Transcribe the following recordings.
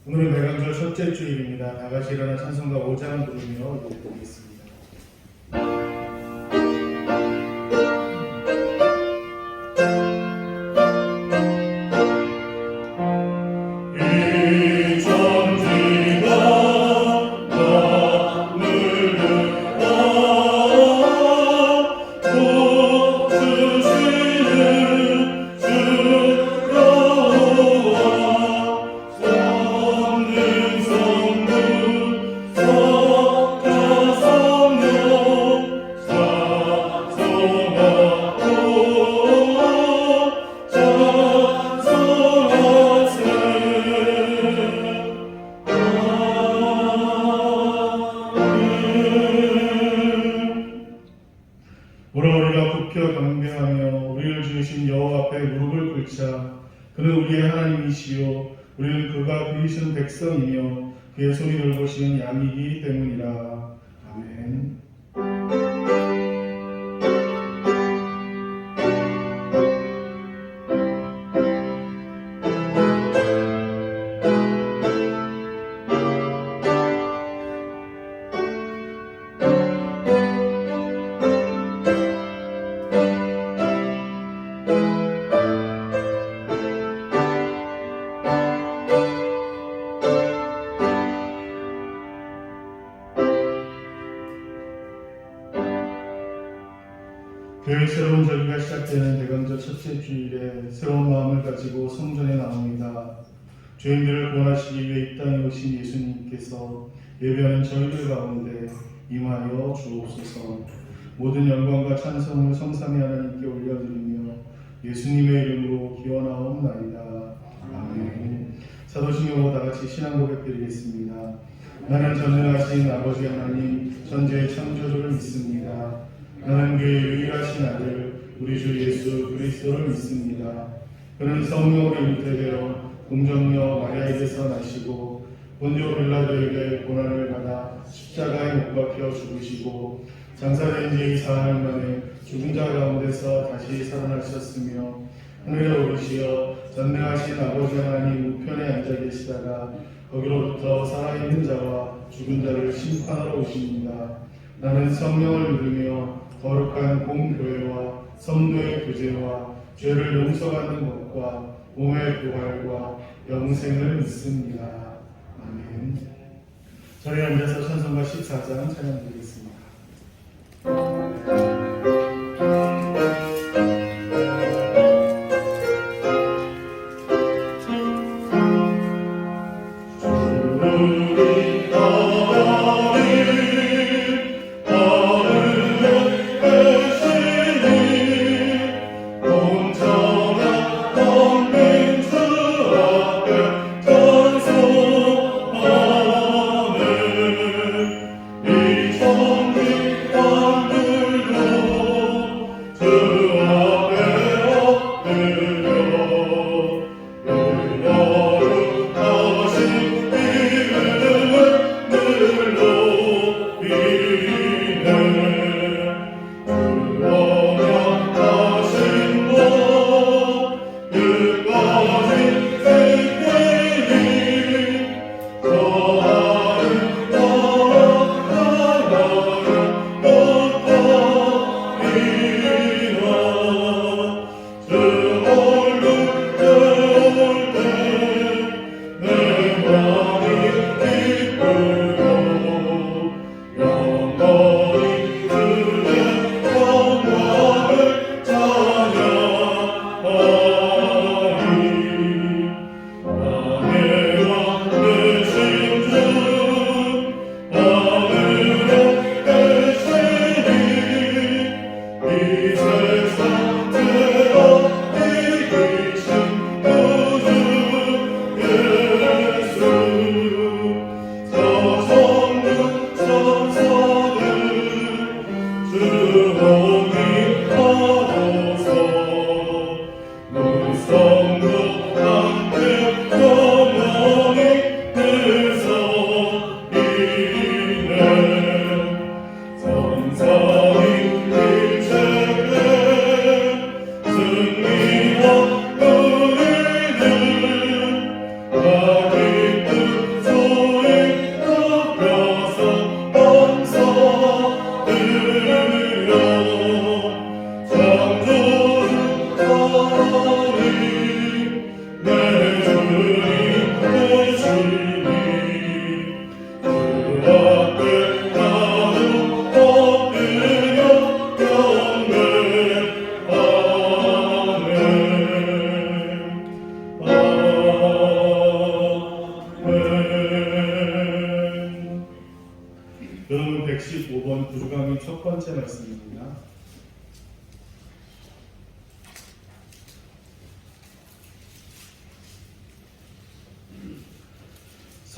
오늘은 대강절 첫째 주일입니다. 다 같이 일어나 찬송가 5장 부르며 예배드리겠습니다. 우리가 굽혀 경배하며 우리를 지으신 여호와 앞에 무릎을 꿇자. 그는 우리의 하나님이시요 우리는 그가 그리신 백성이며 그의 소리를 보시는 양이기 때문이라. 아멘. 교회 새로운 절기가 시작되는 대강절 첫째 주일에 새로운 마음을 가지고 성전에 나옵니다. 죄인들을 구원하시기 위해 이 땅에 오신 예수님께서 예배하는 저희들 가운데 임하여 주옵소서. 모든 영광과 찬송을 성삼위 하나님께 올려드리며 예수님의 이름으로 기원하옵나이다. 아멘. 사도신경으로 다같이 신앙 고백드리겠습니다. 나는 전능하신 아버지 하나님 전지의 창조주를 믿습니다. 나는 그의 유일하신 아들 우리 주 예수 그리스도를 믿습니다. 그는 성령으로 잉태되어 공정녀 마리아에게서 나시고 본디오 빌라도에게 고난을 받아 십자가에 못 박혀 죽으시고 장사된 지 4일 만에 죽은 자 가운데서 다시 살아나셨으며 하늘에 오르시어 전능하신 아버지 하나님 우편에 앉아 계시다가 거기로부터 살아있는 자와 죽은 자를 심판하러 오십니다. 나는 성령을 믿으며 거룩한 공교회와 성도의 교제와 죄를 용서받는 것과 몸의 부활과 영생을 믿습니다. 아멘. 저희 앉아서 찬송가 14장 찬양드리겠습니다. 성삼위 일체의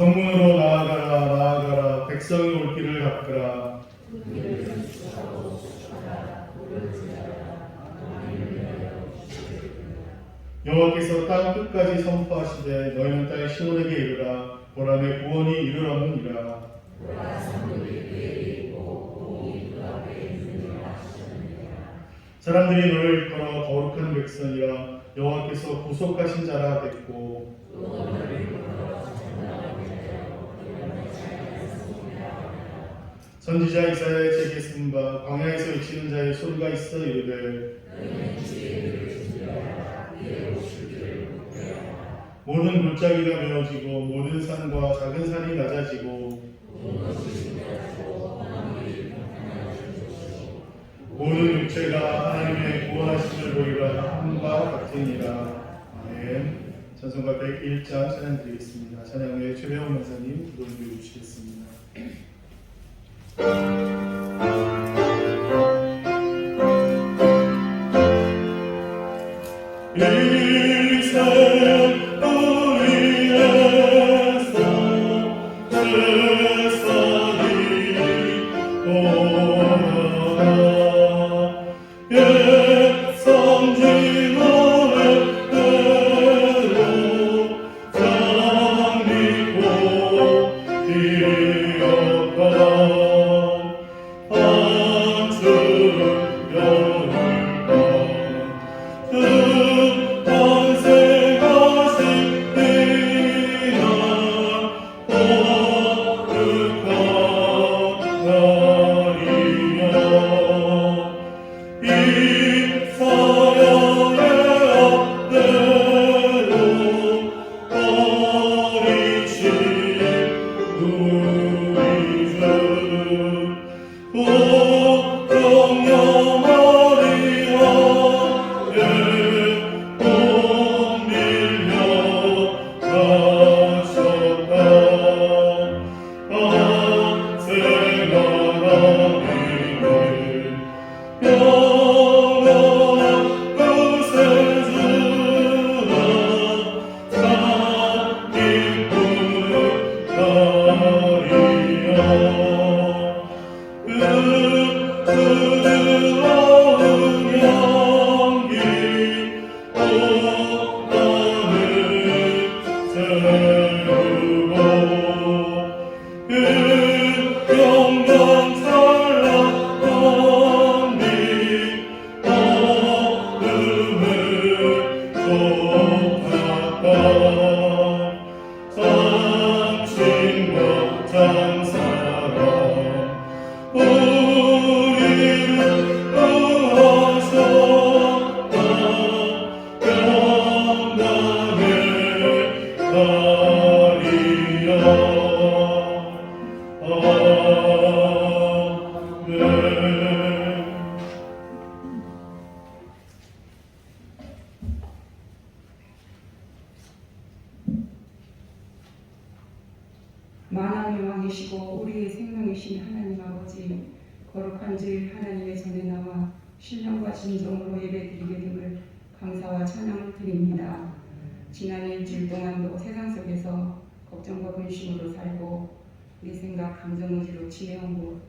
성문으로 나아가라 나아가라 백성이 올 길을 닦으라. 여호와께서 땅 끝까지 선포하시되 너희는 땅의 시온에게 이르라. 보라 내 구원이 이르렀느니라. 사람들이 너를 일컬어 거룩한 백성이라. 여호와께서 구속하신 자라 됐고 선지자 이사야의 책에 쓴 바 광야에서 외치는 자의 소리가 있어 이르되 모든 골짜기가 메어지고 모든 산과 작은 산이 낮아지고 모든 육체가 하나님의 구원하심을 보리라 함과 같으니라. 아멘. 찬송가 101장 찬양 드리겠습니다. 찬양 후에 최배원 목사님 기도를 드리시겠습니다. 만왕의 왕이시고 우리의 생명이신 하나님 아버지, 거룩한 주일 하나님의 전에 나와 신령과 진정으로 예배드리게 됨을 감사와 찬양을 드립니다. 지난 일주일 동안도 세상 속에서 걱정과 근심으로 살고 내 생각, 감정 의지로 지내온 곳,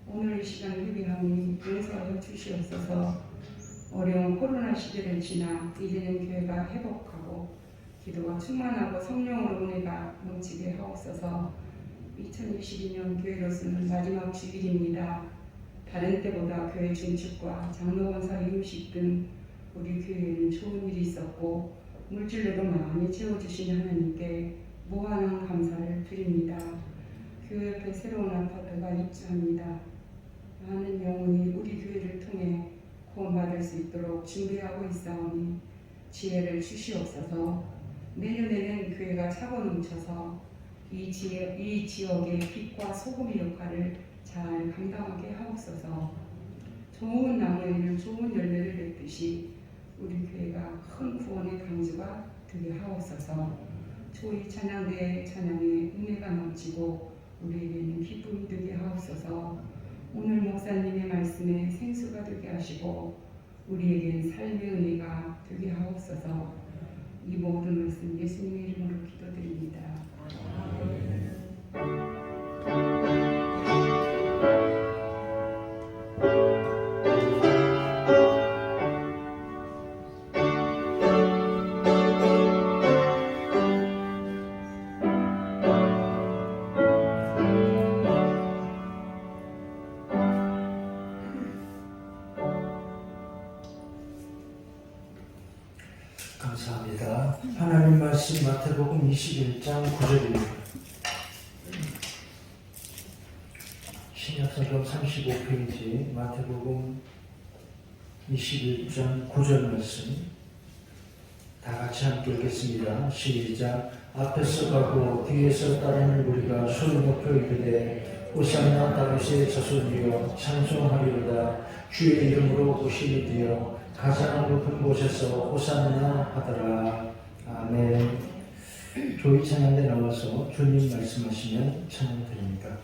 오늘 이 시간 회개하니 용서하여 주시옵소서. 어려운 코로나 시대를 지나 이제는 교회가 회복하고 기도가 충만하고 성령으로 은혜가 넘치게 하옵소서. 2022년 교회로서는 마지막 주일입니다. 다른 때보다 교회 증축과 장로원사 임식 등 우리 교회에는 좋은 일이 있었고 물질로도 많이 채워주신 하나님께 무한한 감사를 드립니다. 교회 옆에 새로운 아파트가 입주합니다. 많은 영혼이 우리 교회를 통해 구원받을 수 있도록 준비하고 있사오니 지혜를 주시옵소서. 내년에는 교회가 차고 넘쳐서 이 지역의 빛과 소금의 역할을 잘 감당하게 하옵소서. 좋은 나무에는 좋은 열매를 맺듯이 우리 교회가 큰 구원의 강주가 되게 하옵소서. 조이 찬양대의 찬양에 은혜가 넘치고 우리에게는 기쁨이 되게 하옵소서. 오늘 목사님의 말씀에 생수가 되게 하시고 우리에겐 삶의 은혜가 되게 하옵소서. 이 모든 말씀 예수님의 이름으로 기도드립니다. 아멘. 감사합니다. 하나님 말씀 마태복음 21장 9절입니다. 신약성경 35페이지 마태복음 21장 9절 말씀 다 같이 함께 읽겠습니다. 시작. 앞에서 가고 뒤에서 따르는 우리가 소리 높여 이르되 호산나 다윗의 자손이여 찬송하리로다. 주의 이름으로 오시니 되어 가장 높은 곳에서 호산나 하더라. 아멘. 조이 찬양대 나와서 주님 말씀하시면 찬양드립니다.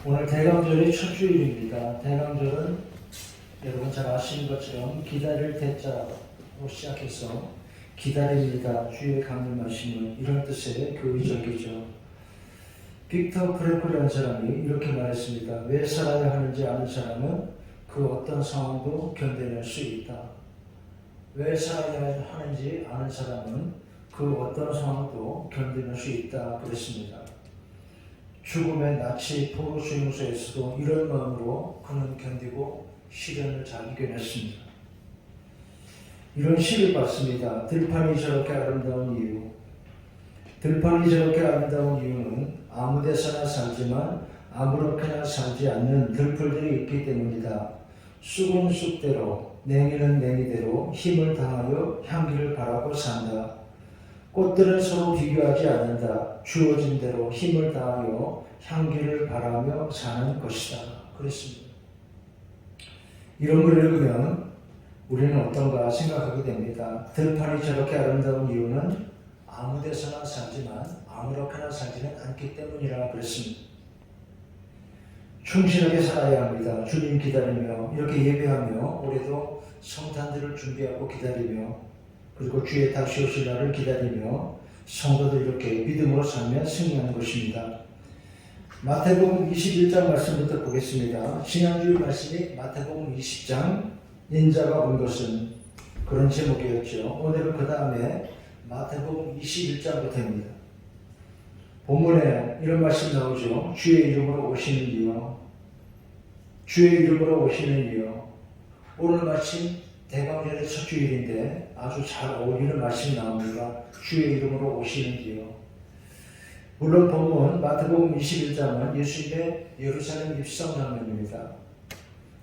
오늘 대강절의 첫 주일입니다. 대강절은 여러분 잘 아시는 것처럼 기다릴 대자로 시작해서 기다립니다. 주의 강림하심은 이런 뜻의 교의적이죠. 빅터 프랭클이라는 사람이 이렇게 말했습니다. 왜 살아야 하는지 아는 사람은 그 어떤 상황도 견뎌낼 수 있다. 왜 살아야 하는지 아는 사람은 그 어떤 상황도 견뎌낼 수 있다 그랬습니다. 죽음의 나치 포로 수용소에서도 이런 마음으로 그는 견디고 시련을 잘 이겨냈습니다. 이런 시를 봤습니다. 들판이 저렇게 아름다운 이유. 들판이 저렇게 아름다운 이유는 아무 데서나 살지만 아무렇게나 살지 않는 들풀들이 있기 때문이다. 쑥은 쑥대로, 냉이는 냉이대로 힘을 다하여 향기를 바라고 산다. 꽃들은 서로 비교하지 않는다. 주어진 대로 힘을 다하여 향기를 바라며 사는 것이다. 그랬습니다. 이런 글을 읽으면 우리는 어떤가 생각하게 됩니다. 들판이 저렇게 아름다운 이유는 아무 데서나 살지만 아무렇게나 살지는 않기 때문이라 그랬습니다. 충실하게 살아야 합니다. 주님 기다리며 이렇게 예배하며 올해도 성탄들을 준비하고 기다리며 그리고 주의 다시 오실 날을 기다리며 성도들 이렇게 믿음으로 살며 승리하는 것입니다. 마태복음 21장 말씀부터 보겠습니다. 지난주 말씀이 마태복음 20장 인자가 온 것은 그런 제목이었죠. 오늘은 그 다음에 마태복음 21장부터입니다. 본문에 이런 말씀 나오죠. 주의 이름으로 오시는 이요. 주의 이름으로 오시는 이요. 오늘 마침 대강절의 첫 주일인데 아주 잘 어울리는 말씀이 나옵니다. 주의 이름으로 오시는 이요. 물론 본문 마태복음 21장은 예수님의 예루살렘 입성 장면입니다.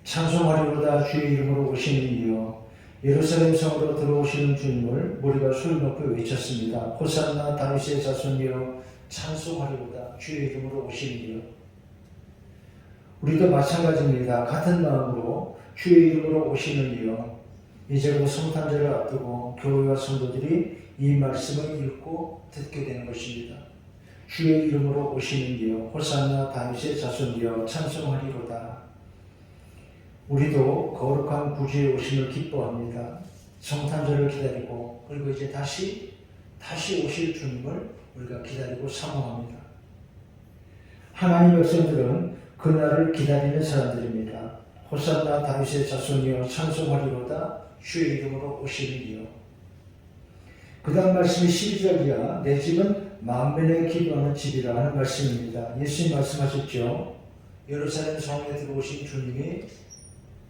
찬송하리로다 주의 이름으로 오시는 이요. 예루살렘 성으로 들어오시는 주님을 우리가 소리 높여 외쳤습니다. 호산나 다윗의 자손이여 찬송하리로다 주의 이름으로 오시는 이요. 우리도 마찬가지입니다. 같은 마음으로 주의 이름으로 오시는 이요. 이제 곧 성탄절을 앞두고 교회와 성도들이 이 말씀을 읽고 듣게 되는 것입니다. 주의 이름으로 오시는 이요. 호산나 다윗의 자손이여 찬송하리로다. 우리도 거룩한 구주의 오심을 기뻐합니다. 성탄절을 기다리고 그리고 이제 다시 오실 주님을 우리가 기다리고 사모합니다. 하나님의 백성들은 그날을 기다리는 사람들입니다. 호산나 다윗의 자손이여 찬송하리로다 주의 이름으로 오시는 이요. 그 다음 말씀이 12절이야. 내 집은 만민의 기도하는 집이라 하는 말씀입니다. 예수님 말씀하셨죠. 예루살렘 성에 들어오신 주님이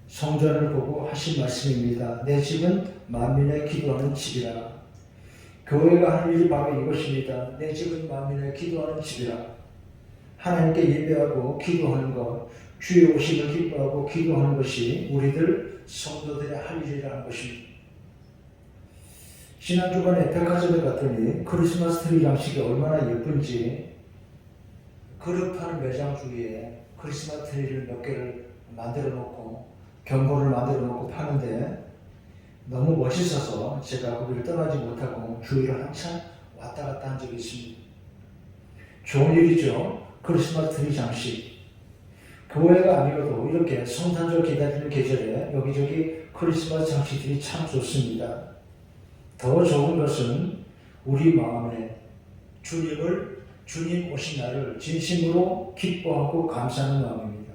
성전을 보고 하신 말씀입니다. 내 집은 만민의 기도하는 집이라. 교회가 하는 일이 바로 이것입니다. 내 집은 만민의 기도하는 집이라. 하나님께 예배하고 기도하는 것, 주의 오심을 기뻐하고 기도하는 것이 우리들 성도들의 할 일이라는 것입니다. 지난 주간에 백화점에 갔더니 크리스마스 트리 장식이 얼마나 예쁜지 그릇 파는 매장 주위에 크리스마스 트리를 몇 개를 만들어 놓고 경보를 만들어 놓고 파는데 너무 멋있어서 제가 거기를 떠나지 못하고 주위를 한참 왔다 갔다 한 적이 있습니다. 좋은 일이죠. 크리스마스 트리 장식. 교회가 아니어도 이렇게 성탄절 기다리는 계절에 여기저기 크리스마스 장식들이 참 좋습니다. 더 좋은 것은 우리 마음에 주님 오신 날을 진심으로 기뻐하고 감사하는 마음입니다.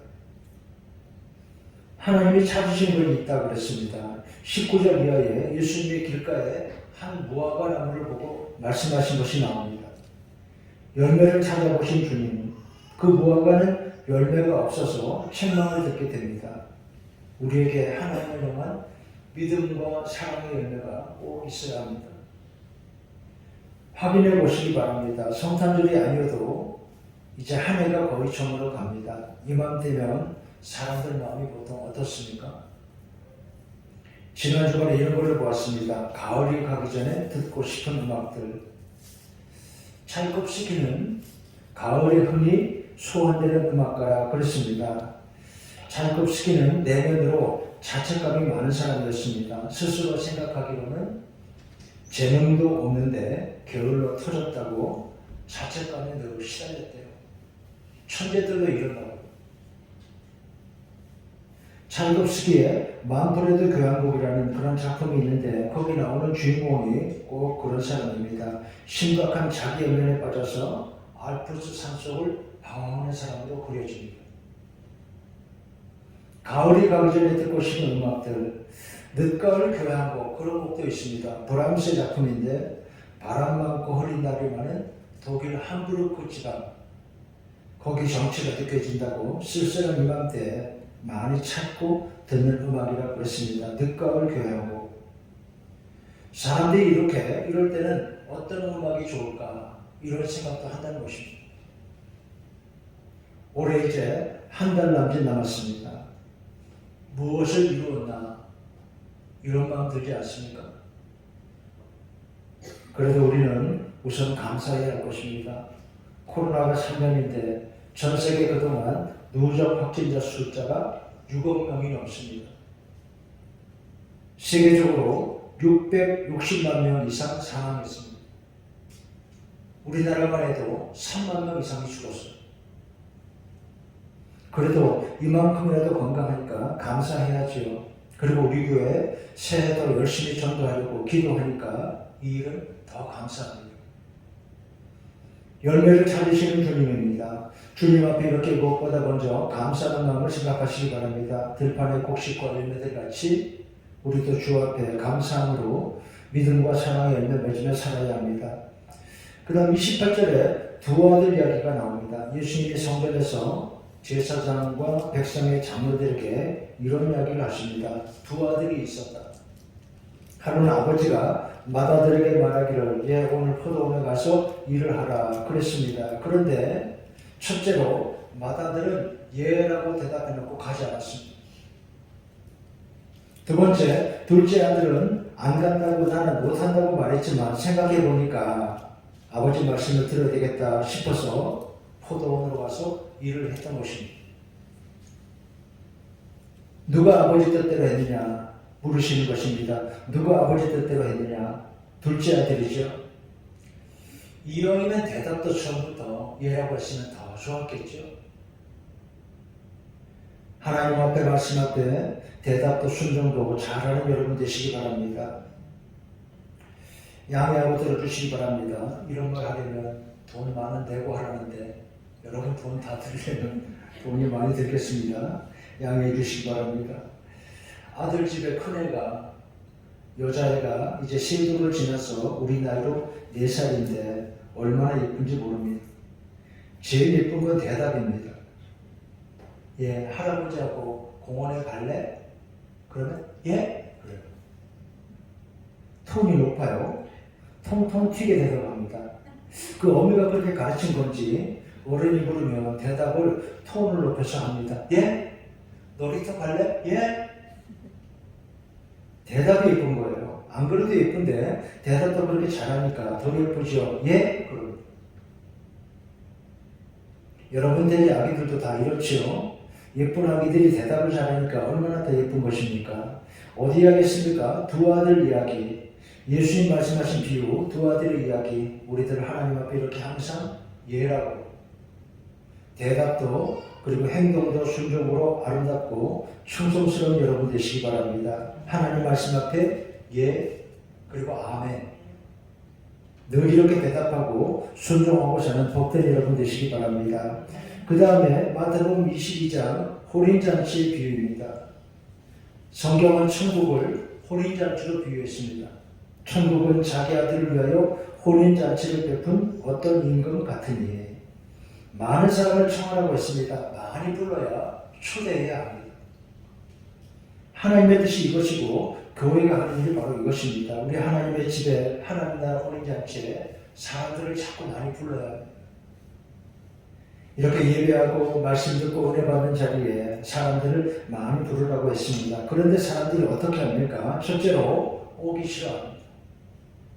하나님이 찾으신 분이 있다고 그랬습니다. 19절 이하에 예수님의 길가에 한 무화과 나무를 보고 말씀하신 것이 나옵니다. 열매를 찾아보신 주님, 그 무화과는 열매가 없어서 책망을 듣게 됩니다. 우리에게 하나님을 향한 믿음과 사랑의 열매가 꼭 있어야 합니다. 확인해 보시기 바랍니다. 성탄절이 아니어도 이제 한 해가 거의 저물어 갑니다. 이맘때면 사람들 마음이 보통 어떻습니까? 지난 주간에 이런 것을 보았습니다. 가을이 가기 전에 듣고 싶은 음악들. 차이콥스키는 가을에 흔히 소환되는 음악가라 그랬습니다. 차이콥스키는 내면으로 자책감이 많은 사람이었습니다. 스스로 생각하기로는 재능도 없는데 게을러 터졌다고 자책감에 늘 시달렸대요. 천재들도 이런다고. 차이콥스키의 만프레드 교향곡이라는 그런 작품이 있는데 거기 나오는 주인공이 꼭 그런 사람입니다. 심각한 자기 연면에 빠져서 알프스 산속을 방황하는 사람으로 그려집니다. 가을이 가기 전에 듣고 싶은 음악들, 늦가을 교향곡 그런 곡도 있습니다. 브람스의 작품인데 바람 많고 흐린 날이 많은 독일 함부르크 지방, 거기 정취가 느껴진다고 쓸쓸한 이맘때에 많이 찾고 듣는 음악이라고 그랬습니다. 늦가을 교향곡. 사람들이 이럴 때는 어떤 음악이 좋을까 이런 생각도 한다는 것입니다. 올해 이제 한 달 남짓 남았습니다. 무엇을 이루었나 이런 마음 들지 않습니까? 그래도 우리는 우선 감사해야 할 것입니다. 코로나가 3년인데 전 세계 그동안 누적 확진자 숫자가 6억 명이 넘습니다. 세계적으로 660만 명 이상 사망했습니다. 우리나라만 해도 3만 명 이상이 죽었어요. 그래도 이만큼이라도 건강하니까 감사해야지요. 그리고 우리 교회 새해 더 열심히 전도하려고 기도하니까 이 일은 더 감사합니다. 열매를 찾으시는 주님입니다. 주님 앞에 이렇게 무엇보다 먼저 감사하는 마음을 생각하시기 바랍니다. 들판의 곡식과 열매들 같이 우리도 주 앞에 감사함으로 믿음과 사랑의 열매 맺으며 살아야 합니다. 그 다음 28절에 두 아들 이야기가 나옵니다. 예수님이 성전에서 제사장과 백성의 장로들에게 이런 이야기를 하십니다. 두 아들이 있었다. 하루는 아버지가 맏아들에게 말하기를 얘 오늘 포도원에 가서 일을 하라 그랬습니다. 그런데 첫째로 맏아들은 예라고 대답해놓고 가지 않았습니다. 두 번째, 둘째 아들은 안 간다고 나는 못한다고 말했지만 생각해보니까 아버지 말씀을 들어야 되겠다 싶어서 포도원으로 가서 일을 했던 것입니다. 누가 아버지 뜻대로 했느냐 물으시는 것입니다. 누가 아버지 뜻대로 했느냐? 둘째 아들이죠. 이왕이면 대답도 처음부터 예라고 했으면 더 좋았겠죠. 하나님 앞에 말씀 앞에 대답도 순종도 잘하는 여러분 되시기 바랍니다. 양해하고 들어주시기 바랍니다. 이런 말 하려면 돈 많은 대고 하라는데 여러분 돈 다 들려면 돈이 많이 들겠습니다. 양해해 주시기 바랍니다. 아들 집에 큰애가 여자애가 이제 세돌을 지나서 우리 나이로 4살인데 얼마나 예쁜지 모릅니다. 제일 예쁜 건 대답입니다. 예, 할아버지하고 공원에 갈래? 그러면 예? 그래요. 톤이 높아요. 통통 튀게 대답합니다. 그 어미가 그렇게 가르친 건지 어른이 부르면 대답을 톤을 높여서 합니다. 예? 놀이터 갈래? 예? 대답이 예쁜 거예요. 안 그래도 예쁜데 대답도 그렇게 잘하니까 더 예쁘죠? 예? 그럼 여러분들의 아기들도 다 이렇죠. 예쁜 아기들이 대답을 잘하니까 얼마나 더 예쁜 것입니까? 어디 하겠습니까? 두 아들 이야기. 예수님 말씀하신 비유, 두 아들의 이야기. 우리들 하나님 앞에 이렇게 항상 예라고. 대답도 그리고 행동도 순종으로 아름답고 충성스러운 여러분 되시기 바랍니다. 하나님 말씀 앞에 예 그리고 아멘. 늘 이렇게 대답하고 순종하고 사는 복된 여러분 되시기 바랍니다. 그 다음에 마태복음 22장 혼인잔치의 비유입니다. 성경은 천국을 혼인잔치로 비유했습니다. 천국은 자기 아들을 위하여 혼인잔치를 베푼 어떤 임금 같으니 많은 사람을 청하라고 했습니다. 많이 불러야 초대해야 합니다. 하나님의 뜻이 이것이고 교회가 하는 일이 바로 이것입니다. 우리 하나님의 집에 하나님 나라 혼인잔치에 사람들을 자꾸 많이 불러야 합니다. 이렇게 예배하고 말씀 듣고 은혜 받는 자리에 사람들을 많이 부르라고 했습니다. 그런데 사람들이 어떻게 합니까? 첫째로 오기 싫어합니다.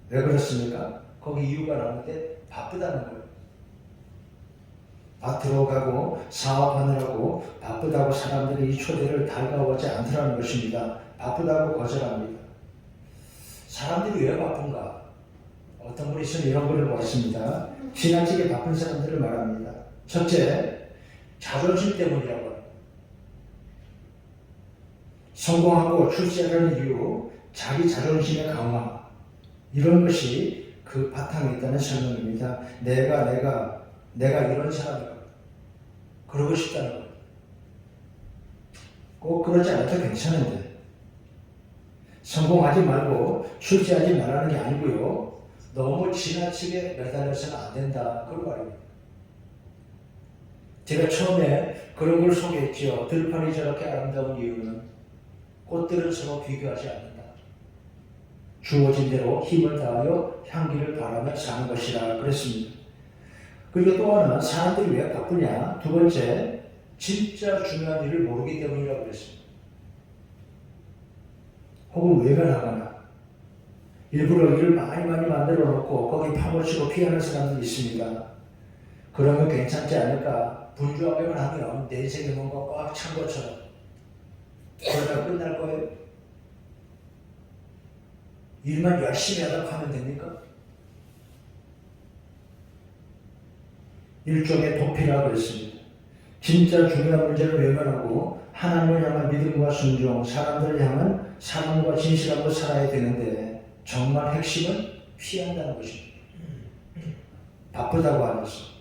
왜 그렇습니까? 거기 이유가 나오는데 바쁘다는 거예요. 밭으로 가고 사업하느라고 바쁘다고 사람들이 이 초대를 달가워하지 않더라는 것입니다. 바쁘다고 거절합니다. 사람들이 왜 바쁜가? 어떤 분이 있으면 이런 글을 보았습니다. 지나치게 바쁜 사람들을 말합니다. 첫째, 자존심 때문이라고 합니다. 성공하고 출세하는 이유, 자기 자존심의 강화, 이런 것이 그 바탕에 있다는 설명입니다. 내가 이런 사람이다. 그러고 싶다는 거예요. 꼭 그러지 않아도 괜찮은데 성공하지 말고 출세하지 말라는 게 아니고요. 너무 지나치게 매달려서는 안 된다. 그런 말입니다. 제가 처음에 그런 걸 소개했죠. 들판이 저렇게 아름다운 이유는 꽃들은 서로 비교하지 않는다. 주어진 대로 힘을 다하여 향기를 바라며 사는 것이라 그랬습니다. 그리고 또 하나, 사람들이 왜 바쁘냐? 두 번째, 진짜 중요한 일을 모르기 때문이라고 그랬습니다. 혹은 외면하거나 일부러 일을 많이 만들어 놓고 거기 파묻히고 피하는 사람들이 있습니다. 그러면 괜찮지 않을까? 분주하게만 하면 내 인생에 뭔가 꽉 찬 것처럼 그러다 끝날 거예요. 일만 열심히 하다가 하면 됩니까? 일종의 도피라고 했습니다. 진짜 중요한 문제를 외면하고 하나님을 향한 믿음과 순종, 사람들을 향한 사랑과 진실함으로 살아야 되는데 정말 핵심은 피한다는 것입니다. 바쁘다고 하면서.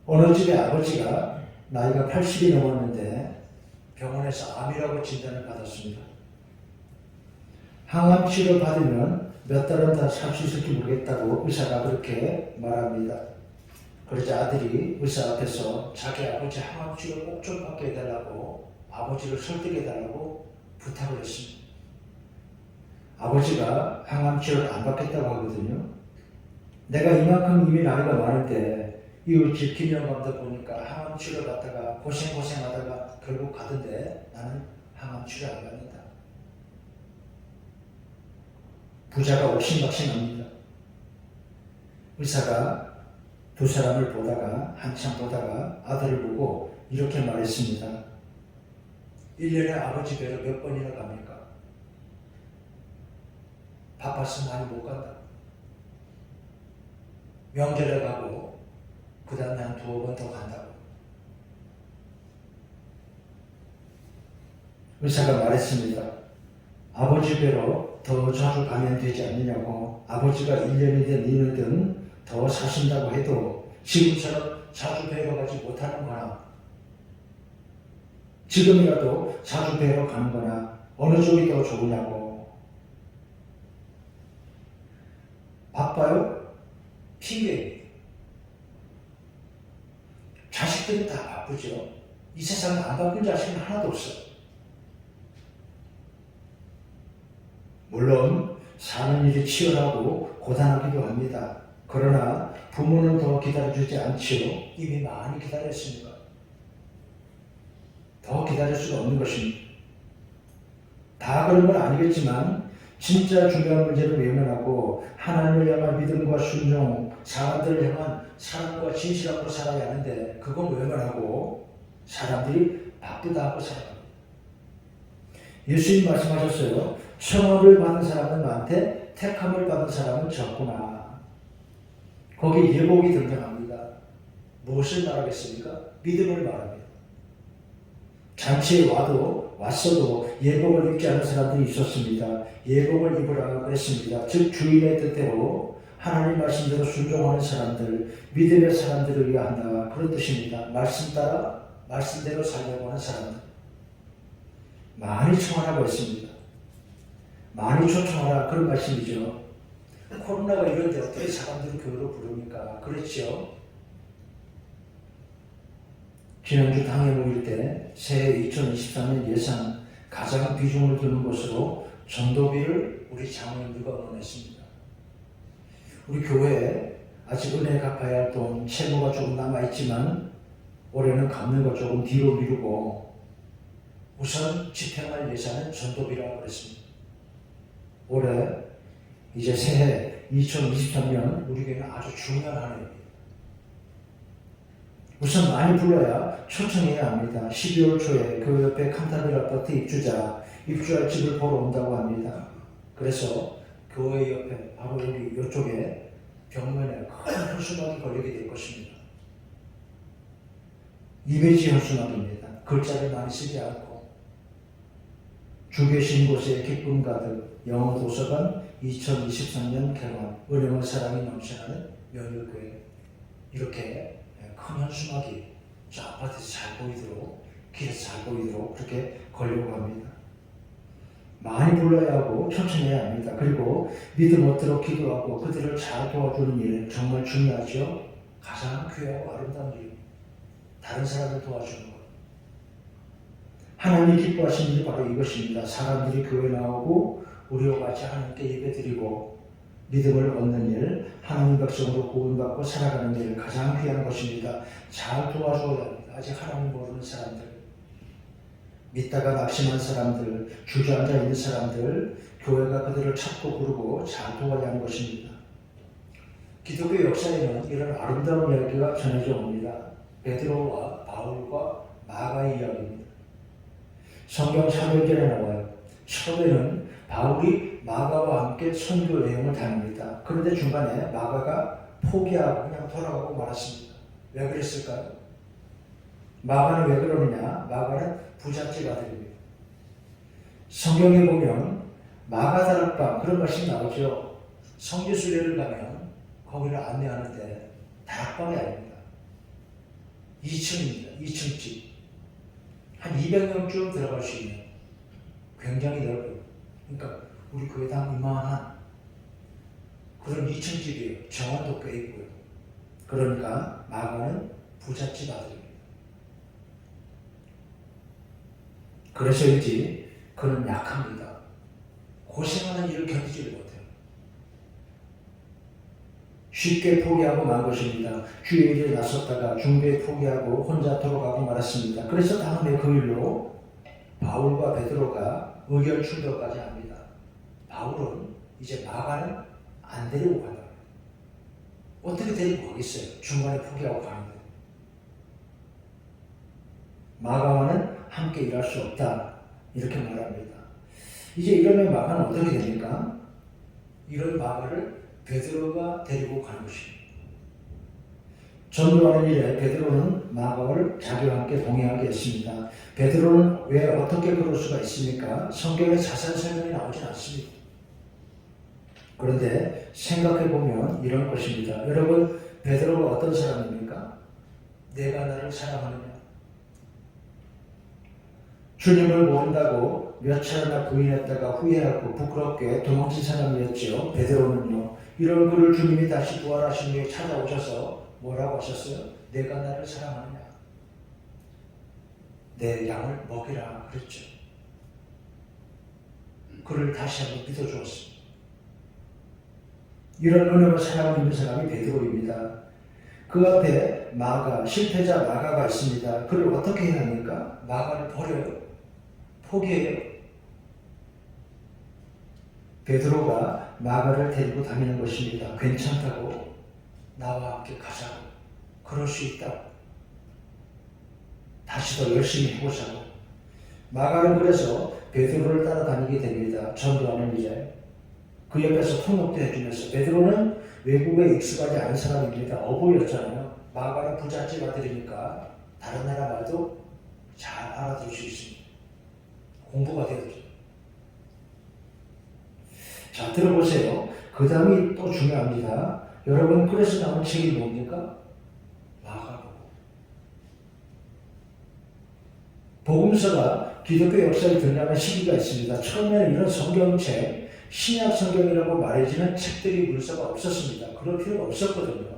어느 집에 아버지가 나이가 80이 넘었는데 병원에서 암이라고 진단을 받았습니다. 항암 치료 받으면 몇 달은 다 살 수 있을지 모르겠다고 의사가 그렇게 말합니다. 그러자 아들이 의사 앞에서 자기 아버지 항암 치료 꼭 좀 받게 해달라고 아버지를 설득해달라고 부탁을 했습니다. 아버지가 항암 치료를 안 받겠다고 하거든요. 내가 이만큼 이미 나이가 많은데 이웃집 김영 감독 보니까 항암 치료 받다가 고생하다가 결국 가던데 나는 항암 치료 안 받는다. 부자가 옥신각신합니다. 의사가 두 사람을 보다가 한참 보다가 아들을 보고 이렇게 말했습니다. 1년에 아버지 뵈러 몇 번이나 갑니까? 바빠서 많이 못 간다. 명절에 가고 그 다음에 한 2번 더 간다고. 의사가 말했습니다. 아버지 뵈러 더 자주 가면 되지 않느냐고. 아버지가 1년이든 2년이든 더 사신다고 해도 지금처럼 자주 뵈러 가지 못하는 거나 지금이라도 자주 뵈러 가는 거나 어느 쪽이 더 좋으냐고. 바빠요? 핑계입니다. 자식들이 다 바쁘죠. 이 세상에 안 바쁜 자식은 하나도 없어요. 물론 사는 일이 치열하고 고단하기도 합니다. 그러나 부모는 더 기다려주지 않지요. 이미 많이 기다렸으니까. 더 기다릴 수가 없는 것입니다. 다 그런 건 아니겠지만 진짜 중요한 문제를 외면하고 하나님을 향한 믿음과 순종, 사람들을 향한 사랑과 진실함으로 살아야 하는데 그건 외면하고 사람들이 바쁘다 하고 살아갑니다. 예수님 말씀하셨어요. 청혼을 받은 사람은 많대 택함을 받은 사람은 적구나. 거기 예복이 등장합니다. 무엇을 말하겠습니까? 믿음을 말합니다. 잔치에 왔어도 예복을 입지 않은 사람들이 있었습니다. 예복을 입으라고 그랬습니다. 즉 주인의 뜻대로 하나님 말씀대로 순종하는 사람들, 믿음의 사람들을 위한다. 그런 뜻입니다. 말씀 따라 말씀대로 살려고 하는 사람들. 많이 청하라고 했습니다. 많이 초청하라 그런 말씀이죠. 코로나가 이런데 어떻게 사람들을 교회로 부릅니까? 그렇죠. 지난주 당회 모일 때 새해 2023년 예산 가장 비중을 두는 것으로 전도비를 우리 장로님들과 의논했습니다. 우리 교회에 아직 은혜 갚아야 할 돈 채무가 조금 남아있지만 올해는 갚는 거 조금 뒤로 미루고 우선 집행할 예산은 전도비라고 그랬습니다. 올해 이제 새해 2023년 우리 교회는 아주 중요한 한 해입니다. 우선 많이 불러야 초청해야 합니다. 12월 초에 그 옆에 칸타빌 아파트 입주할 집을 보러 온다고 합니다. 그래서 교회 옆에 바로 여기 이쪽에 벽면에 큰 현수막이 걸리게 될 것입니다. 이미지 현수막입니다. 글자를 많이 쓰지 않고 주 계신 곳에 기쁨 가득 영어 도서관 2023년 개관 은혜와 사랑이 넘쳐나는 명일교회 이렇게 큰 현수막이 저 아파트에서 잘 보이도록 길에서 잘 보이도록 그렇게 걸려고 합니다. 많이 불러야 하고 초청해야 합니다. 그리고 믿음 얻도록 기도하고 그들을 잘 도와주는 일 정말 중요하죠. 가장 귀하고 아름다운 일입니다. 다른 사람을 도와주는 것. 하나님이 기뻐하시는 일이 바로 이것입니다. 사람들이 교회 나오고 우리와 같이 하나님께 예배드리고 믿음을 얻는 일, 하나님 백성으로 구원받고 살아가는 일 가장 귀한 것입니다. 잘 도와줘야 합니다. 아직 하나님 모르는 사람들, 믿다가 낙심한 사람들, 주저앉아 있는 사람들, 교회가 그들을 찾고 부르고 잘 도와야 하는 것입니다. 기독교 역사에는 이런 아름다운 이야기가 전해져 옵니다. 베드로와 바울과 마가의 이야기입니다. 성경 사도행전에 나와요. 처음에는 바울이 마가와 함께 선교 여행을 다닙니다. 그런데 중간에 마가가 포기하고 그냥 돌아가고 말았습니다. 왜 그랬을까요? 마가는 왜 그러느냐? 마가는 부잣집 아들입니다. 성경에 보면 마가다락방 그런 말씀이 나오죠. 성지순례를 가면 거기를 안내하는데 다락방이 아닙니다. 2층입니다. 2층 집. 한 200명쯤 들어갈 수 있는 굉장히 넓은, 그러니까 우리 교회당 이만한 그런 2층집이에요. 정원도 꽤 있고요. 그러니까 마가는 부잣집 아들입니다. 그래서인지 그는 약합니다. 고생하는 일을 견디지를 못해요. 쉽게 포기하고 만 것입니다. 주의 일에 나섰다가 중도에 포기하고 혼자 돌아가고 말았습니다. 그래서 다음에 그 일로 바울과 베드로가 의견 충돌까지 합니다. 바울은 이제 마가는 안 데리고 간다. 어떻게 데리고 가겠어요? 중간에 포기하고 가는데. 마가와는 함께 일할 수 없다. 이렇게 말합니다. 이제 이러면 마가는 어떻게 됩니까? 이런 마가를 베드로가 데리고 가는 것입니다. 전도하는 일에 베드로는 마가를 자기와 함께 동행하게 했습니다. 베드로는 왜 어떻게 그럴 수가 있습니까? 성경에 자세한 설명이 나오진 않습니다. 그런데 생각해보면 이런 것입니다. 여러분, 베드로가 어떤 사람입니까? 내가 나를 사랑하느냐? 주님을 모른다고 몇 차례나 부인했다가 후회하고 부끄럽게 도망친 사람이었죠. 베드로는요. 이런 그를 주님이 다시 부활하신 후에 찾아오셔서 뭐라고 하셨어요? 내가 나를 사랑하느냐? 내 양을 먹이라 그랬죠. 그를 다시 한번 믿어주었습니다. 이런 은혜와 사랑을 입는 사람이 베드로입니다. 그 앞에 마가, 실패자 마가가 있습니다. 그를 어떻게 해야 합니까? 마가를 버려요. 포기해요. 베드로가 마가를 데리고 다니는 것입니다. 괜찮다고, 나와 함께 가자고, 그럴 수 있다고, 다시 더 열심히 해보자고. 마가는 그래서 베드로를 따라다니게 됩니다. 전도하는 일에. 그 옆에서 통역도 해주면서. 베드로는 외국에 익숙하지 않은 사람입니다. 어부였잖아요. 마가는 부잣집 아들이니까 다른 나라 말도 잘 알아들을 수 있습니다. 공부가 되었죠. 자, 들어보세요. 그 다음이 또 중요합니다. 여러분, 그래서 나온 책이 뭡니까? 마가복음. 복음서가 기독교 역사에 등장한 시기가 있습니다. 처음에는 이런 성경책, 신약 성경이라고 말해지는 책들이 문서가 없었습니다. 그럴 필요가 없었거든요.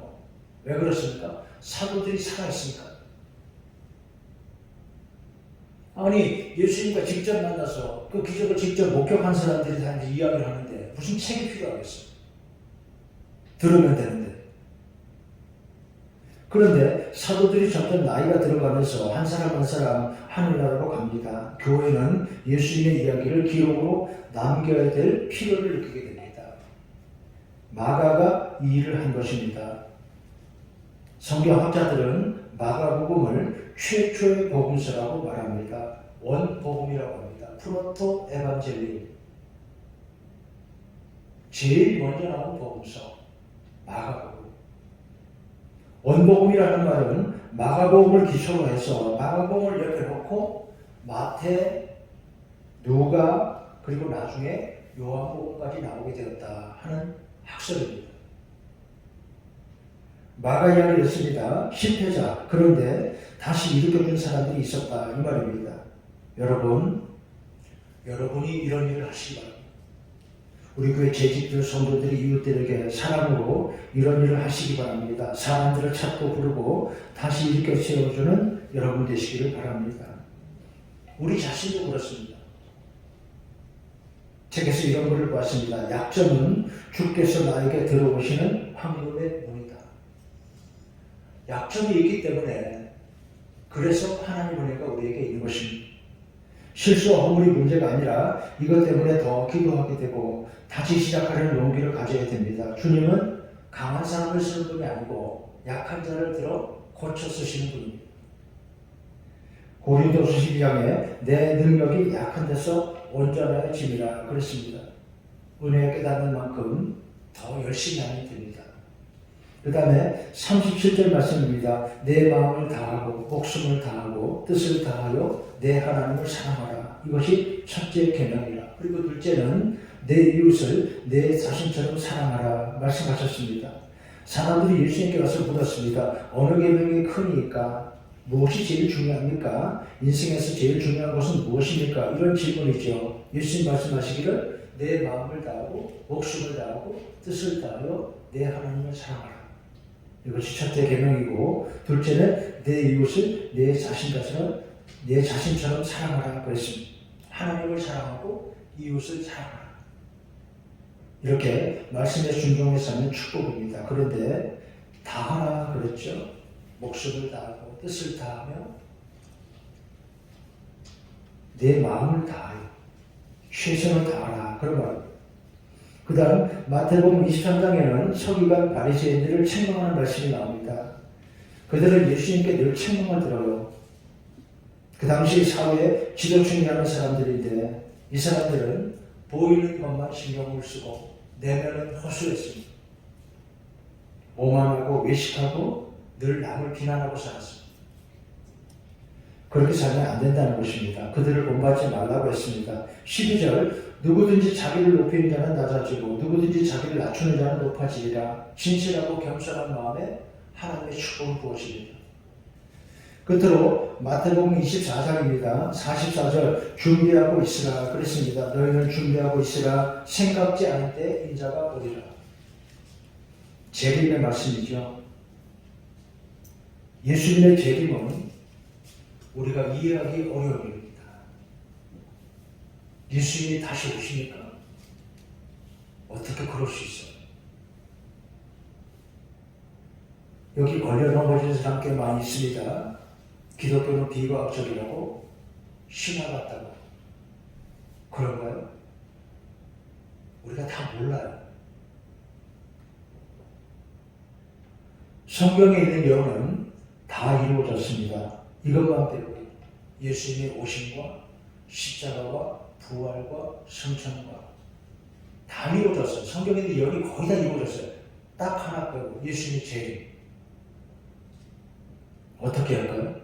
왜 그렇습니까? 사도들이 살아있으니까. 아니, 예수님과 직접 만나서 그 기적을 직접 목격한 사람들이 다 이제 이야기를 하는데 무슨 책이 필요하겠어요? 들으면 되는데. 그런데 사도들이 점점 나이가 들어가면서 한 사람 한 사람 하늘나라로 갑니다. 교회는 예수님의 이야기를 기록으로 남겨야 될 필요를 느끼게 됩니다. 마가가 이 일을 한 것입니다. 성경학자들은 마가복음을 최초의 복음서라고 말합니다. 원복음이라고 합니다. 프로토 에반젤리. 제일 먼저 나온 복음서, 마가복음. 원복음이라는 말은 마가복음을 기초로 해서 마가복음을 옆에 놓고 마태, 누가, 그리고 나중에 요한복음까지 나오게 되었다 하는 학설입니다. 마가 이야기를 했습니다. 실패자, 그런데 다시 일으켜준 사람들이 있었다 이 말입니다. 여러분이 이런 일을 하시기 바랍니다. 우리 교회 재직들, 성도들이 이웃들에게 사랑으로 이런 일을 하시기 바랍니다. 사람들을 찾고 부르고 다시 일으켜 세워주는 여러분 되시기를 바랍니다. 우리 자신도 그렇습니다. 책에서 이런 글을 봤습니다. 약점은 주께서 나에게 들어오시는 황금의 문이다. 약점이 있기 때문에 그래서 하나님 은혜가 우리에게 있는 것입니다. 실수와 허물이 문제가 아니라 이것 때문에 더 기도하게 되고 다시 시작하려는 용기를 가져야 됩니다. 주님은 강한 사람을 쓰는 분이 아니고 약한 자를 들어 고쳐 쓰시는 분입니다. 고린도서 12장에 내 능력이 약한 데서 온전하여 짐이라 그랬습니다. 은혜에 깨닫는 만큼 더 열심히 하면 됩니다. 그 다음에 37절 말씀입니다. 내 마음을 다하고 목숨을 다하고 뜻을 다하여 내 하나님을 사랑하라. 이것이 첫째 계명이라. 그리고 둘째는 내 이웃을 내 자신처럼 사랑하라 말씀하셨습니다. 사람들이 예수님께 와서 물었습니다. 어느 계명이 크니까? 무엇이 제일 중요합니까? 인생에서 제일 중요한 것은 무엇입니까? 이런 질문이죠. 예수님 말씀하시기를 내 마음을 다하고 목숨을 다하고 뜻을 다하여 내 하나님을 사랑하라. 이것이 첫째 계명이고, 둘째는 내 이웃을 내 자신처럼 사랑하라 그랬습니다. 하나님을 사랑하고 이웃을 사랑하라. 이렇게 말씀에 순종해서 하는 축복입니다. 그런데 다하라 그랬죠. 목숨을 다하고 뜻을 다하며 내 마음을 다하여 최선을 다하라 그런 말입니다. 그 다음 마태복음 23장에는 서기관 바리새인들을 책망하는 말씀이 나옵니다. 그들은 예수님께 늘 책망을 들어요. 그 당시 사회에 지도층이라는 사람들인데 이 사람들은 보이는 것만 신경을 쓰고 내면은 허술했습니다. 오만하고 외식하고 늘 남을 비난하고 살았습니다. 그렇게 살면 안 된다는 것입니다. 그들을 본받지 말라고 했습니다. 12절 누구든지 자기를 높이는 자는 낮아지고 누구든지 자기를 낮추는 자는 높아지리라. 진실하고 겸손한 마음에 하나님의 축복을 부어집니다. 끝으로 마태복음 24장입니다. 44절 준비하고 있으라 그랬습니다. 너희는 준비하고 있으라. 생각지 않을 때 인자가 오리라. 재림의 말씀이죠. 예수님의 재림은 우리가 이해하기 어려운 일입니다. 예수님이 다시 오십니까? 어떻게 그럴 수 있어요? 여기 걸려 넘어진 사람 꽤 많이 있습니다. 기독교는 비과학적이라고 신화 같다고 그런가요? 우리가 다 몰라요. 성경에 있는 예언은 다 이루어졌습니다. 이것만 빼고 예수님의 오심과 십자가와 부활과 승천과 다 이루어졌어요. 성경에 있는 예언이 거의 다 이루어졌어요. 딱 하나 빼고 예수님의 재림. 어떻게 할까요?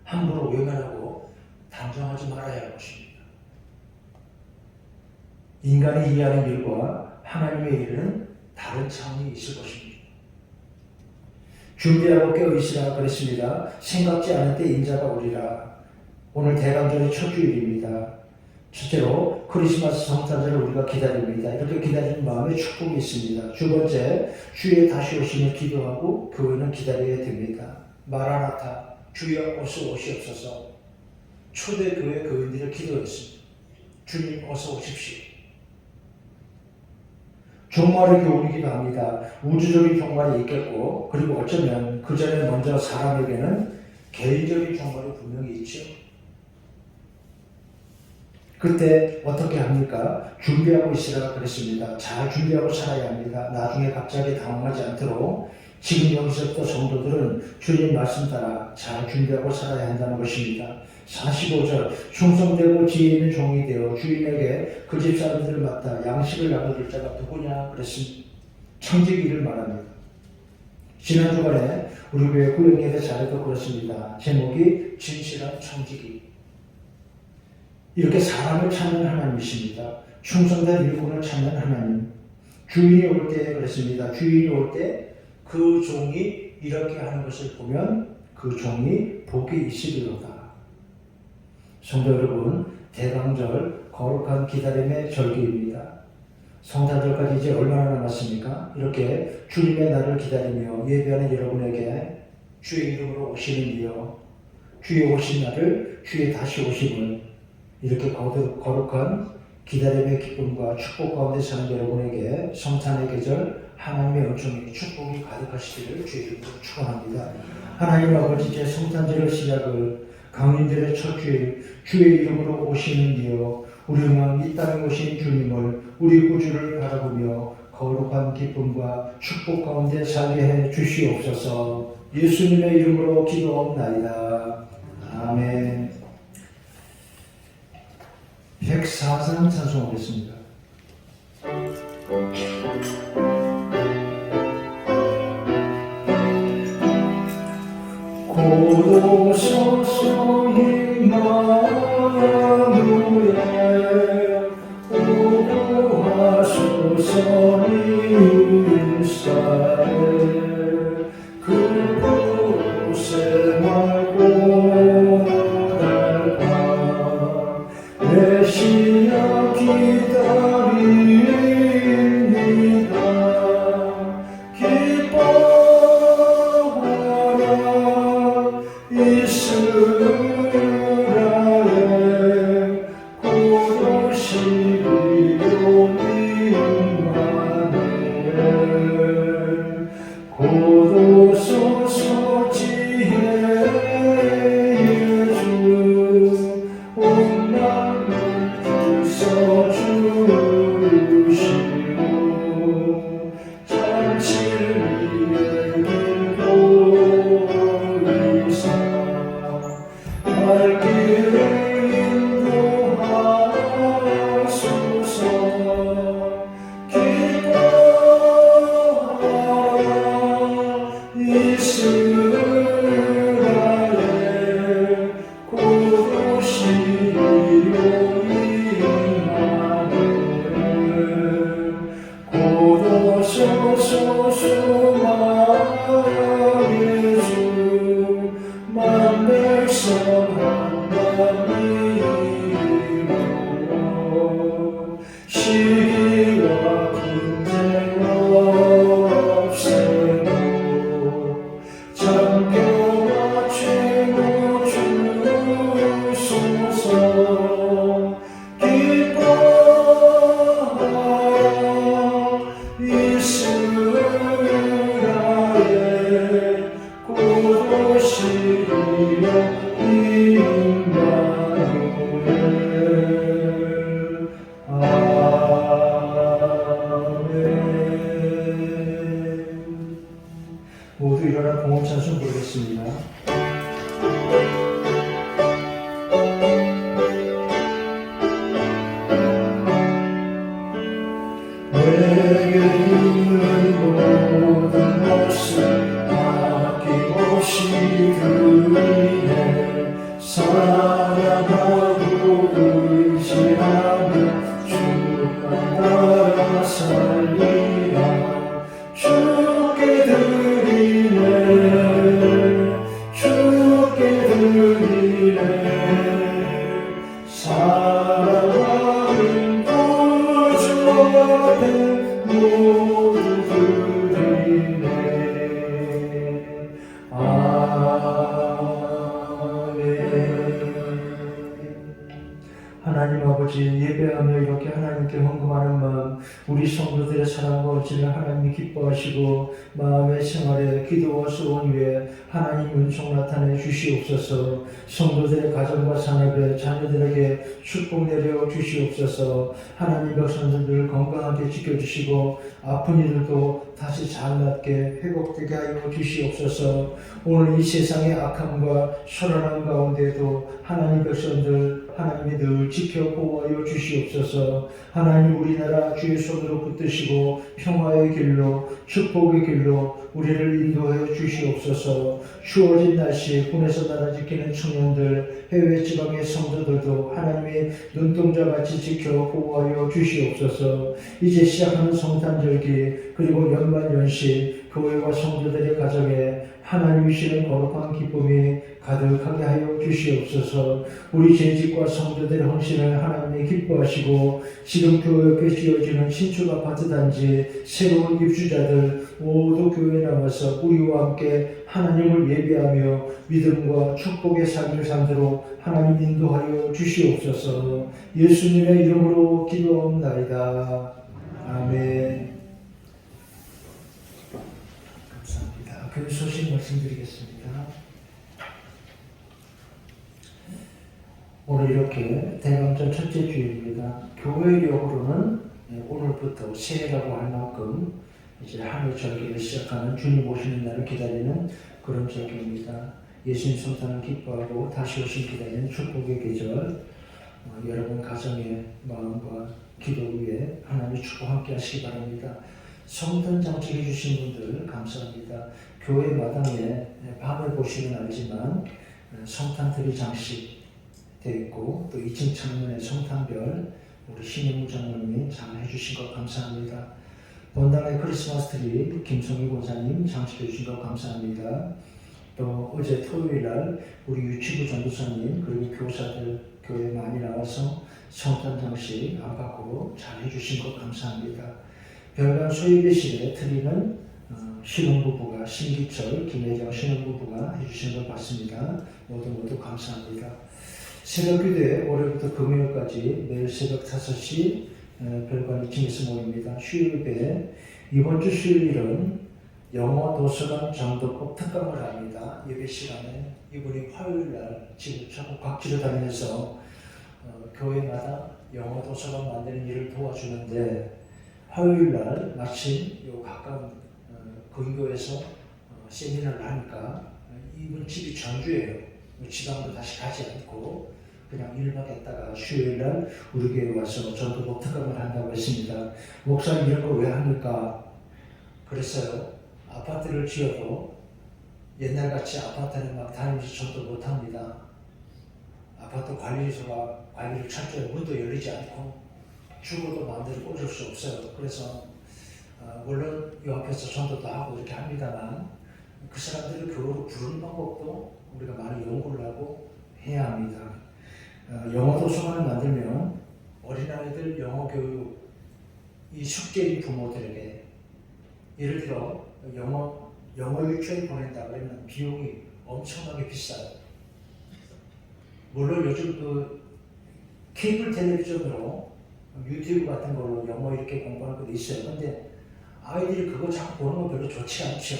함부로 외면하고 단정하지 말아야 할 것입니다. 인간이 이해하는 일과 하나님의 일은 다른 차원이 있을 것입니다. 준비하고 깨어있으라 그랬습니다. 생각지 않을 때 인자가 오리라. 오늘 대강절의 첫 주일입니다. 첫째로 크리스마스 성탄절을 우리가 기다립니다. 이렇게 기다리는 마음에 축복이 있습니다. 두 번째, 주의 다시 오심을 기도하고 교회는 기다려야 됩니다. 마라나타, 주여 어서 오시옵소서. 초대교회 교인들을 기도했습니다. 주님 어서 오십시오. 종말의 교훈이기도 합니다. 우주적인 종말이 있겠고, 그리고 어쩌면 그 전에 먼저 사람에게는 개인적인 종말이 분명히 있죠. 그때 어떻게 합니까? 준비하고 있으라 그랬습니다. 잘 준비하고 살아야 합니다. 나중에 갑자기 당황하지 않도록 지금 여기서부터 성도들은 주님 말씀 따라 잘 준비하고 살아야 한다는 것입니다. 45절 충성되고 지혜 있는 종이 되어 주인에게 그 집 사람들을 맡아 양식을 나눠줄 자가 누구냐 그랬습니다. 청지기를 말합니다. 지난 주간에 우리 교회 구역예배 자리도 그렇습니다. 제목이 진실한 청지기. 이렇게 사람을 찾는 하나님이십니다. 충성된 일꾼을 찾는 하나님. 주인이 올 때 그랬습니다. 주인이 올 때 그 종이 이렇게 하는 것을 보면 그 종이 복이 있으리로다. 성도 여러분, 대강절 거룩한 기다림의 절기입니다. 성탄절까지 이제 얼마나 남았습니까? 이렇게 주님의 날을 기다리며 예배하는 여러분에게 주의 이름으로 오시는 이여, 주의 오신 날을, 주의 다시 오심을 이렇게 거룩한 기다림의 기쁨과 축복 가운데 사는 여러분에게 성탄의 계절 하나님의 은총이 축복이 가득하시기를 주의 이름으로 축원합니다. 하나님 아버지, 이제 성탄절의 시작을 강인들의 첫 주일 주의 이름으로 오시는 이여, 우리 이 땅에 오신 주님을 우리 구주를 바라보며 거룩한 기쁨과 축복 가운데 살게 해 주시옵소서. 예수님의 이름으로 기도하옵나이다. 아멘. 104장 찬송하겠습니다. 고도소서 임마누엘 오고하소서 인사에 그 생활 고달파 메시아 기다립니다. 기뻐하라 이스라엘 고도시리오 임마누엘 고도소서 지혜의 주 온 만물 부서주시고 참 진리의 길도 이사 날 길을 인도하소서. 기뻐하라 이스라엘 고도시리오 임마누엘 고도소서 수많은 주 만백성 하나님으로 시기와 분쟁 없애고 장교와 최고 주소서. 기뻐하라 이스라엘 고도시리오 임마누엘 아멘. 모두 일어나 공헌 찬송 부르겠습니다. 내게 있는 모든 것을 아낌없이 드리네. 사랑하고 의지하며 주만 따라 살리라. 주께 드리네 주께 드리네 사랑하는 구주 앞에 모두 드리네. 아멘. 하나님 아버지 예배하며 이렇게 하나님께 헌금하는 마음 우리 성도들의 사랑과 의지를 하나님이 기뻐하시고 마음의 생활에 기도와 소원 위에 하나님 은총 나타내 주시옵소서. 성도들의 가정과 산업에 자녀들에게 축복 내려 주시옵소서. 하나님 백성들 건강하게 지켜주시고 아픈 이들도 다시 잘 낫게 회복되게 하여 주시옵소서. 오늘 이 세상의 악함과 혈안함 가운데도 하나님 백성들 하나님이 늘 지켜 보호하여 주시옵소서. 하나님 우리나라 주의 손으로 붙드시고 평화의 길로 축복의 길로 우리를 인도하여 주시옵소서. 추워진 날씨에 군에서 나라 지키는 청년들 해외 지방의 성도들도 하나님의 눈동자같이 지켜 보호하여 주시옵소서. 이제 시작하는 성탄절기 그리고 연말연시 교회와 성도들의 가정에 하나님이 주시는 거룩한 기쁨이 가득하게 하여 주시옵소서. 우리 재직과 성도들의 헌신을 하나님이 기뻐하시고 지금 교회 옆에 지어지는 신축 아파트 단지 새로운 입주자들 모두 교회에 나와서 우리와 함께 하나님을 예배하며 믿음과 축복의 삶을 산도록 하나님 인도하여 주시옵소서. 예수님의 이름으로 기도하옵나이다. 아멘. 감사합니다. 교회 소식 말씀드리겠습니다. 오늘 이렇게 대강절 첫째 주일입니다. 교회력으로는 오늘부터 새해라고 할 만큼 이제 한해 절기를 시작하는 주님 오시는 날을 기다리는 그런 절기입니다. 예수님 성탄을 기뻐하고 다시 오신 기다리는 축복의 계절. 여러분 가정의 마음과 기도 위에 하나님의 축복 함께 하시기 바랍니다. 성탄 장식해 주신 분들 감사합니다. 교회 마당에 밤에 보시면 알지만 성탄 트리 장식 되어 있고 또 2층 창문에 성탄별 우리 신임무 장로님이 잘 해주신 것 감사합니다. 본당의 크리스마스 트리 김성희 권사님 장식해 주신 것 감사합니다. 또 어제 토요일 날 우리 유치부 전도사님 그리고 교사들 교회 많이 나와서 성탄 장식 안팎으로 잘 해주신 것 감사합니다. 별관 소예배실에 드리는 신혼부부가 신기철, 김혜정 신혼부부가 해주신 걸 봤습니다. 모두 감사합니다. 새벽기도회 올해부터 금요일까지 매일 새벽 5시 별관 2층에서 모입니다. 수요일에 이번 주 수요일은 영어 도서관 정도법 특강을 합니다. 예배 시간에 이분이 화요일날 지금 전국 각지로 다니면서 교회마다 영어 도서관 만드는 일을 도와주는데 화요일날 마침 요 가까운 근교에서 세미나를 하니까 이분 집이 전주예요. 지방으로 다시 가지 않고 그냥 1박 했다가 수요일날 우리 교회 와서 전도법 특강을 한다고 했습니다. 목사님 이런 거 왜 합니까? 그랬어요. 아파트를 지어도 옛날같이 아파트는 막 다니면서 전도 못합니다. 아파트 관리소가 관리를 철저히 문도 열리지 않고 죽어도 마음대로 꽂을 수 없어요. 그래서 물론 이 앞에서 전도도 하고 이렇게 합니다만 그 사람들을 교회로 부르는 방법도 우리가 많이 연구를 하고 해야 합니다. 영어 도서관을 만들면 어린아이들 영어 교육 이 숙제인 부모들에게 예를 들어 영어 유치원에 보낸다 그러면 비용이 엄청나게 비싸요. 물론 요즘 그 케이블 텔레비전으로 유튜브 같은 걸로 영어 이렇게 공부하는 것도 있어요. 근데 아이들이 그거 자꾸 보는 거 별로 좋지 않죠.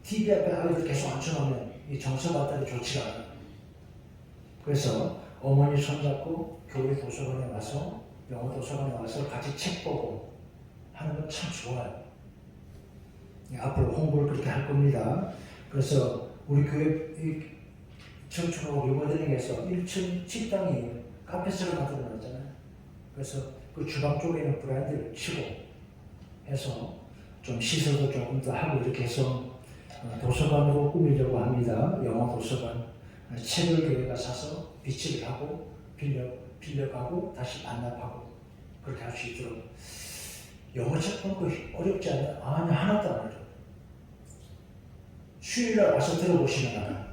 TV 앞에 아이들 계속 앉혀놓으면 이 정서 발달이 좋지가 않아요. 그래서 어머니 손잡고 교회 도서관에 와서 영어 도서관에 와서 같이 책 보고 하는 건 참 좋아요. 앞으로 홍보를 그렇게 할 겁니다. 그래서 우리 교회 청춘하고 리모델링에서 1층 식당이 카페처럼 만들어놨잖아요. 그래서 그 주방 쪽에는 브랜드를 치고 해서 좀 시설도 조금 더 하고 이렇게 해서 도서관으로 꾸미려고 합니다. 영어 도서관. 책을 교회가 사서 비치를 하고 빌려가고 다시 반납하고 그렇게 할 수 있도록. 영어 책 보는 거 어렵지 않아요? 아니 하나도 안 어려워. 수요일날 와서 들어보시면 알아요.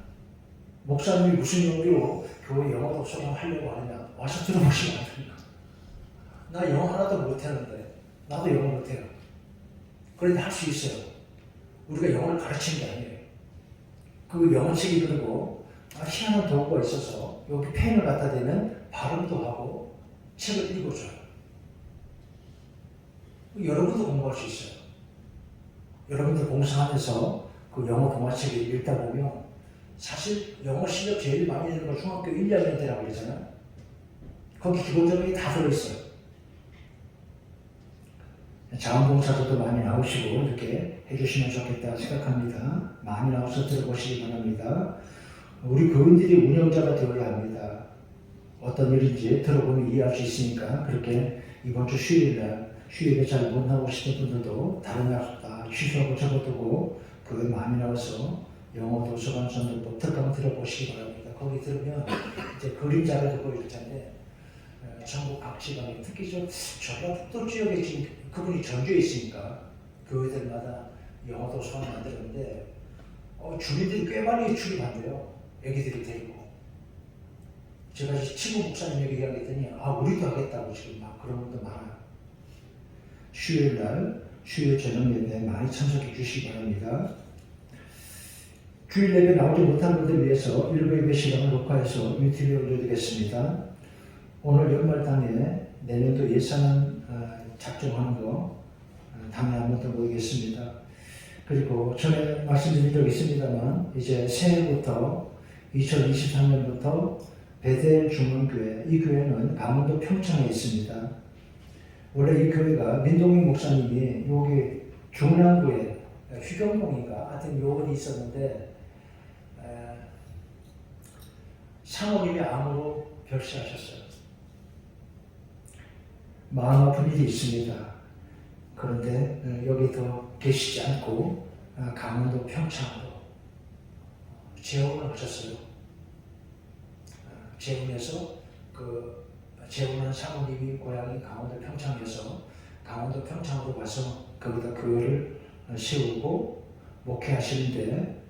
목사님이 무슨 용기로 교회 영어 도서관 하려고 하느냐 와서 들어보시면 안됩니까? 나 영어 하나도 못하는데 나도 영어 못해요. 그런데 할 수 있어요. 우리가 영어를 가르치는 게 아니에요. 그 영어 책이 그리고 희한한 도구가 있어서 여기 펜을 갖다 대면 발음도 하고 책을 읽어줘요. 여러분도 공부할 수 있어요. 여러분들 봉사하면서 그 영어 동화책을 읽다 보면 사실 영어 실력 제일 많이 되는 건 중학교 1, 2학년 때라고 그러잖아요. 거기 기본적인 게 다 들어있어요. 자원봉사자도 많이 나오시고 이렇게 해주시면 좋겠다 생각합니다. 많이 나와서 들어보시기 바랍니다. 우리 교인들이 운영자가 되어야 합니다. 어떤 일인지 들어보면 이해할 수 있으니까 그렇게 이번 주 수요일에 잘 못 나오시는 분들도 다른 날 취소하고 접어두고 교회 많이 나와서 영어 도서관 전도법 특강 들어보시기 바랍니다. 거기 들으면 이제 그림자료도 보일 텐데 전국 각 지방에 특히 전라북도 지역에 지금 그분이 전주에 있으니까 교회들마다 영어 도서관 만드는데 주민들이 꽤 많이 출입한대요. 애기들이 데리고. 제가 친구 목사님에게 이야기했더니 우리도 하겠다고 지금 막 그런 분도 많아요. 수요일 저녁 예배 많이 참석해 주시기 바랍니다. 주일 예배 나오지 못한 분들 위해서 일부 예배 시간을 녹화해서 유튜브에 올려드리겠습니다. 오늘 연말당에 내년도 예산 작정하는 거 당에 한 번 더 모이겠습니다. 그리고 전에 말씀드린 적이 있습니다만 이제 새해부터 2023년부터 베델 중원교회, 이 교회는 강원도 평창에 있습니다. 원래 이 교회가 민동익 목사님이 여기 중랑구에 휘경봉인가 하여튼 요원이 있었는데 사모님이 암으로 별세하셨어요. 마음 아픈 일이 있습니다. 그런데 여기 더 계시지 않고 강원도 평창으로 재혼을 하셨어요. 재혼해서 재혼한 사모님이 고향이 강원도 평창에서 강원도 평창으로 가서 거기다 교회를 세우고 목회하시는데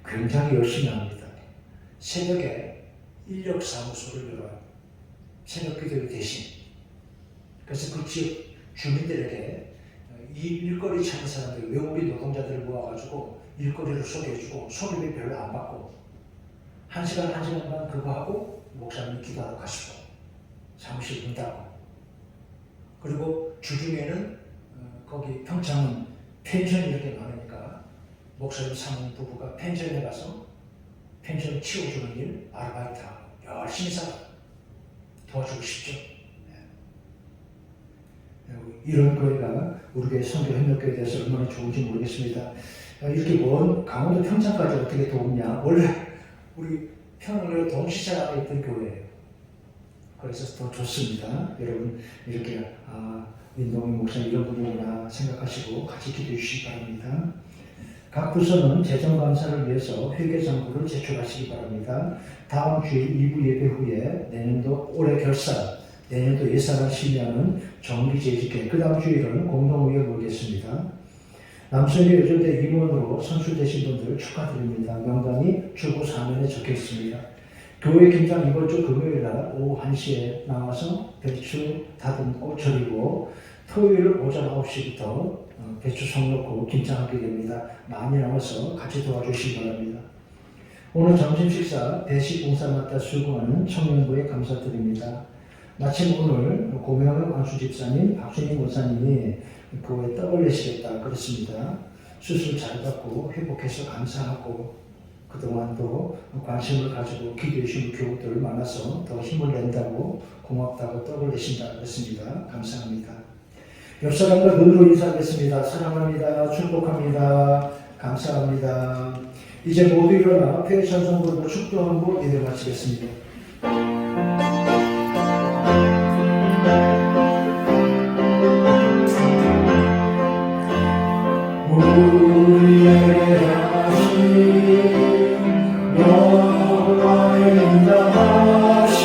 굉장히 열심히 합니다. 새벽에 인력사무소를 열어요. 새벽 기도회 대신. 그래서 그 지역 주민들에게 이 일거리 찾는 사람들, 외국인 노동자들을 모아가지고 일거리를 소개해주고 소개비 별로 안 받고 1시간, 1시간 반 그거 하고 목사님이 기도하러 가시고 사무실 문 닫고 그리고 주중에는 거기 평창은 펜션이 이렇게 많으니까 목사님 사모님 부부가 펜션에 가서 펜션 치워주는 일 아르바이트하고 열심히 살아 도와주고 싶죠. 이런 거가 우리 교회 선교협력교회에 대해서 얼마나 좋은지 모르겠습니다. 이렇게 먼 강원도 평창까지 어떻게 도움냐? 원래 우리 평양에 동시대 앞에 있던 교회예요. 그래서 더 좋습니다. 여러분 이렇게 민동희 목사님 이런 분이구나 생각하시고 같이 기도해 주시기 바랍니다. 각 부서는 재정감사를 위해서 회계장부를 제출하시기 바랍니다. 다음 주일 2부 예배 후에 내년도 올해 결산, 내년도 예산을 심의하는 정기재직회, 그 다음 주일은 공동의회 모르겠습니다. 남성의 여전대 임원으로 선출되신 분들 축하드립니다. 명단이 주보 사면에 적혀 있습니다. 교회 김장 이번 주 금요일날 오후 1시에 나와서 배추 다듬고 절이고 토요일 오전 9시부터 배추 속 넣고 김장하게 됩니다. 많이 나와서 같이 도와주시기 바랍니다. 오늘 점심 식사 배식 봉사 맡아 수고하는 청년부에 감사드립니다. 마침 오늘 고명은 광수 집사님, 박준희 목사님이 교회 떡을 내시겠다 그랬습니다. 수술 잘 받고 회복해서 감사하고 그동안도 관심을 가지고 기도해 주신 교우들 많아서 더 힘을 낸다고 고맙다고 떡을 내신다 그랬습니다. 감사합니다. 옆 사람과 눈으로 인사하겠습니다. 사랑합니다. 축복합니다. 감사합니다. 이제 모두 일어나 회의 찬송 부르고 축도하고 예배 마치겠습니다. 우리에게 하신 영화의 인자하신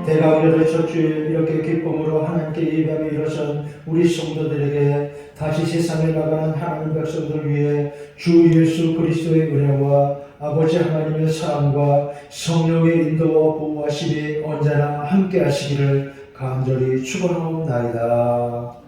대강렬의 첫 주일 이렇게 기쁨으로 하나님께 예배하며 일어선 우리 성도들에게 다시 세상에 나가는 하나님 백성들 위해 주 예수 그리스도의 은혜와 아버지 하나님의 사랑과 성령의 인도와 보호하심이 언제나 함께 하시기를 간절히 축원하옵나이다.